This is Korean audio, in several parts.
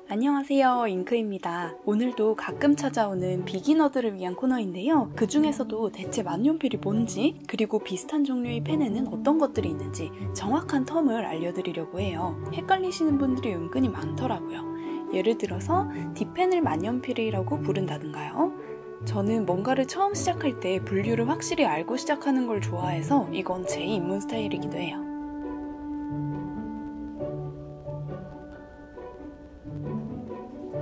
안녕하세요, 잉크입니다. 오늘도 가끔 찾아오는 비기너들을 위한 코너인데요. 그 중에서도 대체 만년필이 뭔지, 그리고 비슷한 종류의 펜에는 어떤 것들이 있는지 정확한 텀을 알려드리려고 해요. 헷갈리시는 분들이 은근히 많더라고요. 예를 들어서 딥펜을 만년필이라고 부른다든가요. 저는 뭔가를 처음 시작할 때 분류를 확실히 알고 시작하는 걸 좋아해서 이건 제 입문 스타일이기도 해요.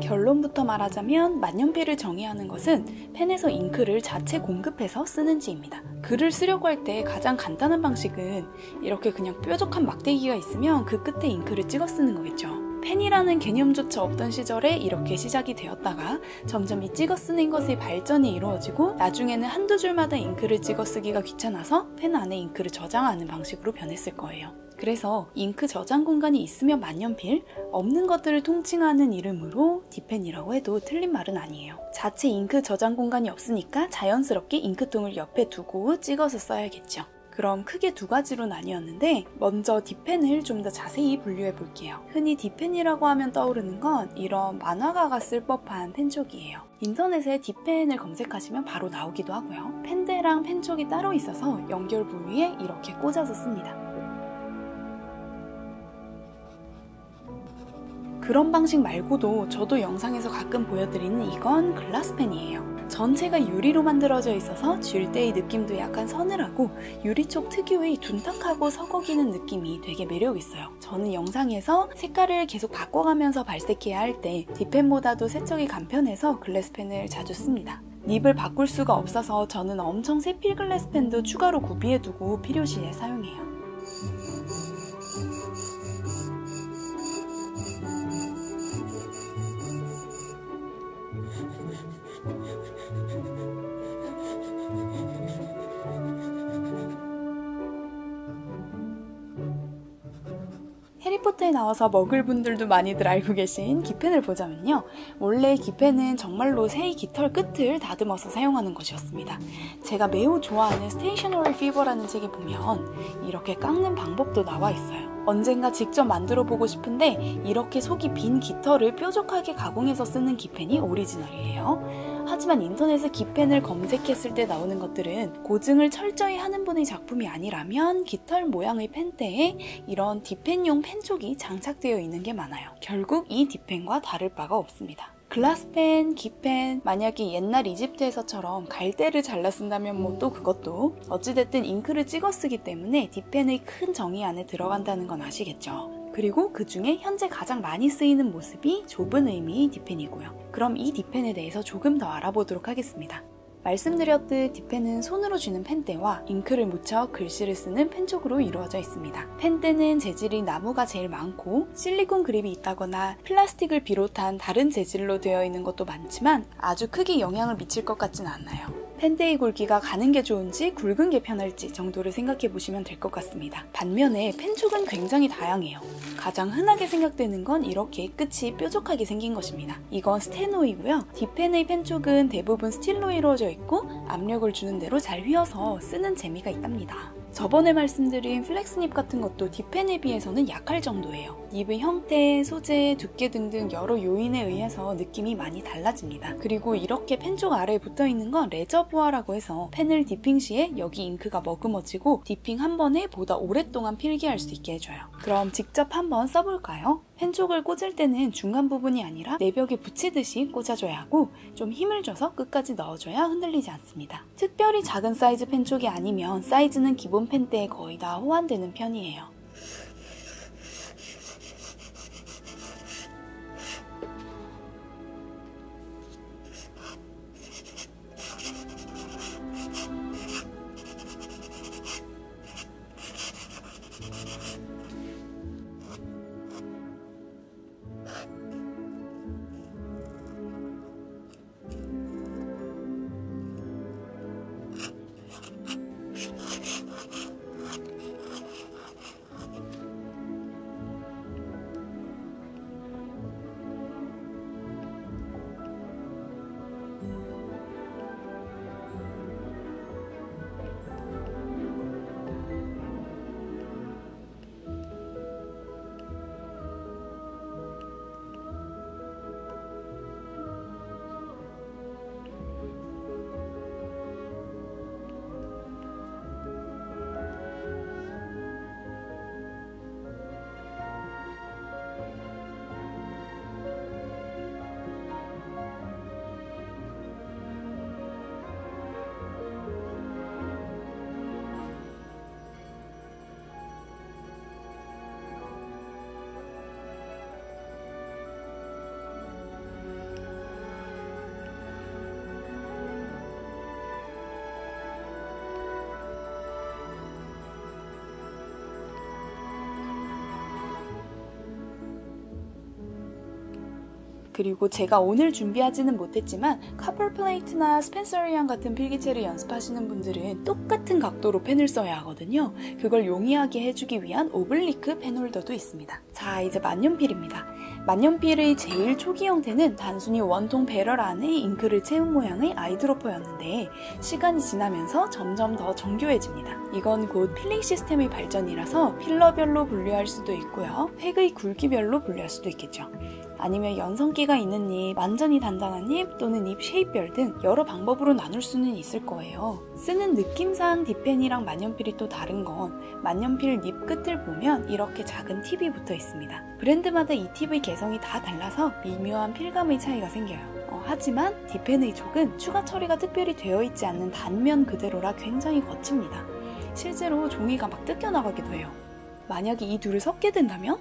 결론부터 말하자면 만년필을 정의하는 것은 펜에서 잉크를 자체 공급해서 쓰는지입니다. 글을 쓰려고 할 때 가장 간단한 방식은 이렇게 그냥 뾰족한 막대기가 있으면 그 끝에 잉크를 찍어 쓰는 거겠죠. 펜이라는 개념조차 없던 시절에 이렇게 시작이 되었다가 점점 이 찍어 쓰는 것의 발전이 이루어지고 나중에는 한두 줄마다 잉크를 찍어 쓰기가 귀찮아서 펜 안에 잉크를 저장하는 방식으로 변했을 거예요. 그래서 잉크 저장 공간이 있으면 만년필, 없는 것들을 통칭하는 이름으로 딥펜이라고 해도 틀린 말은 아니에요. 자체 잉크 저장 공간이 없으니까 자연스럽게 잉크통을 옆에 두고 찍어서 써야겠죠. 그럼 크게 두 가지로 나뉘었는데 먼저 딥펜을 좀 더 자세히 분류해 볼게요. 흔히 딥펜이라고 하면 떠오르는 건 이런 만화가가 쓸 법한 펜촉이에요. 인터넷에 딥펜을 검색하시면 바로 나오기도 하고요. 펜대랑 펜촉이 따로 있어서 연결 부위에 이렇게 꽂아서 씁니다. 그런 방식 말고도 저도 영상에서 가끔 보여드리는 이건 글라스펜이에요. 전체가 유리로 만들어져 있어서 쥘 때의 느낌도 약간 서늘하고 유리촉 특유의 둔탁하고 서걱이는 느낌이 되게 매력있어요. 저는 영상에서 색깔을 계속 바꿔가면서 발색해야 할 때 딥펜보다도 세척이 간편해서 글래스펜을 자주 씁니다. 닙을 바꿀 수가 없어서 저는 엄청 세필 글래스펜도 추가로 구비해두고 필요시에 사용해요. 해리포터에 나와서 먹을 분들도 많이들 알고 계신 기펜을 보자면요. 원래 기펜은 정말로 새의 깃털 끝을 다듬어서 사용하는 것이었습니다. 제가 매우 좋아하는 스테이셔너리 피버라는 책에 보면 이렇게 깎는 방법도 나와 있어요. 언젠가 직접 만들어 보고 싶은데 이렇게 속이 빈 깃털을 뾰족하게 가공해서 쓰는 기펜이 오리지널이에요. 하지만 인터넷에 기펜을 검색했을 때 나오는 것들은 고증을 철저히 하는 분의 작품이 아니라면 깃털 모양의 펜대에 이런 딥펜용 펜촉이 장착되어 있는 게 많아요. 결국 이 딥펜과 다를 바가 없습니다. 글라스펜, 기펜, 만약에 옛날 이집트에서처럼 갈대를 잘라 쓴다면 뭐 또 그것도 어찌됐든 잉크를 찍어 쓰기 때문에 딥펜의 큰 정의 안에 들어간다는 건 아시겠죠? 그리고 그 중에 현재 가장 많이 쓰이는 모습이 좁은 의미의 딥펜이고요. 그럼 이 딥펜에 대해서 조금 더 알아보도록 하겠습니다. 말씀드렸듯 딥펜은 손으로 쥐는 펜대와 잉크를 묻혀 글씨를 쓰는 펜촉으로 이루어져 있습니다. 펜대는 재질이 나무가 제일 많고 실리콘 그립이 있다거나 플라스틱을 비롯한 다른 재질로 되어 있는 것도 많지만 아주 크게 영향을 미칠 것 같진 않아요. 펜대의 굵기가 가는 게 좋은지 굵은 게 편할지 정도를 생각해 보시면 될 것 같습니다. 반면에 펜촉은 굉장히 다양해요. 가장 흔하게 생각되는 건 이렇게 끝이 뾰족하게 생긴 것입니다. 이건 스테노이고요. 딥펜의 펜촉은 대부분 스틸로 이루어져 있고 압력을 주는 대로 잘 휘어서 쓰는 재미가 있답니다. 저번에 말씀드린 플렉스닙 같은 것도 딥펜에 비해서는 약할 정도예요. 닙의 형태, 소재, 두께 등등 여러 요인에 의해서 느낌이 많이 달라집니다. 그리고 이렇게 펜촉 아래에 붙어있는 건 레저부어라고 해서 펜을 디핑 시에 여기 잉크가 머금어지고 디핑 한 번에 보다 오랫동안 필기할 수 있게 해줘요. 그럼 직접 한번 써볼까요? 펜촉을 꽂을 때는 중간 부분이 아니라 내벽에 붙이듯이 꽂아줘야 하고 좀 힘을 줘서 끝까지 넣어줘야 흔들리지 않습니다. 특별히 작은 사이즈 펜촉이 아니면 사이즈는 기본 펜대에 거의 다 호환되는 편이에요. 그리고 제가 오늘 준비하지는 못했지만 카퍼플레이트나 스펜서리안 같은 필기체를 연습하시는 분들은 똑같은 각도로 펜을 써야 하거든요. 그걸 용이하게 해주기 위한 오블리크 펜홀더도 있습니다. 자, 이제 만년필입니다. 만년필의 제일 초기 형태는 단순히 원통 배럴 안에 잉크를 채운 모양의 아이드로퍼였는데 시간이 지나면서 점점 더 정교해집니다. 이건 곧 필링 시스템의 발전이라서 필러별로 분류할 수도 있고요. 획의 굵기별로 분류할 수도 있겠죠. 아니면 연성기가 있는 잎, 완전히 단단한 잎 또는 잎 쉐입별 등 여러 방법으로 나눌 수는 있을 거예요. 쓰는 느낌상 딥펜이랑 만년필이 또 다른 건 만년필 잎 끝을 보면 이렇게 작은 팁이 붙어 있습니다. 브랜드마다 이 팁의 개성이 다 달라서 미묘한 필감의 차이가 생겨요. 하지만 딥펜의 촉은 추가 처리가 특별히 되어 있지 않는 단면 그대로라 굉장히 거칩니다. 실제로 종이가 막 뜯겨나가기도 해요. 만약에 이 둘을 섞게 된다면?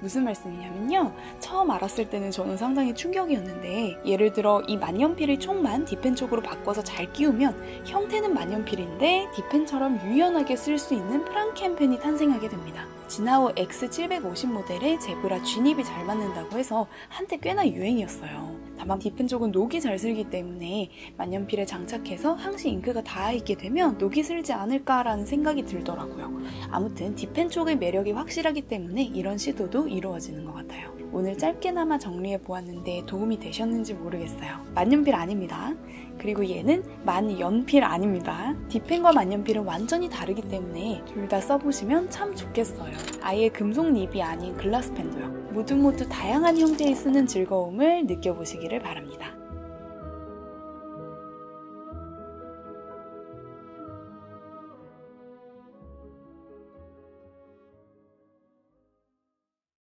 무슨 말씀이냐면요. 처음 알았을 때는 저는 상당히 충격이었는데 예를 들어 이 만년필의 촉만 딥펜 촉으로 바꿔서 잘 끼우면 형태는 만년필인데 딥펜처럼 유연하게 쓸 수 있는 프랑켄 펜이 탄생하게 됩니다. 지나오 X750 모델의 제브라 G닙이 잘 맞는다고 해서 한때 꽤나 유행이었어요. 다만 딥펜 쪽은 녹이 잘 슬기 때문에 만년필에 장착해서 항시 잉크가 닿아있게 되면 녹이 슬지 않을까라는 생각이 들더라고요. 아무튼 딥펜 쪽의 매력이 확실하기 때문에 이런 시도도 이루어지는 것 같아요. 오늘 짧게나마 정리해보았는데 도움이 되셨는지 모르겠어요. 만년필 아닙니다. 그리고 얘는 만연필 아닙니다. 딥펜과 만년필은 완전히 다르기 때문에 둘 다 써보시면 참 좋겠어요. 아예 금속 닙이 아닌 글라스 펜도요. 모두 다양한 형태의 쓰는 즐거움을 느껴보시기를 바랍니다.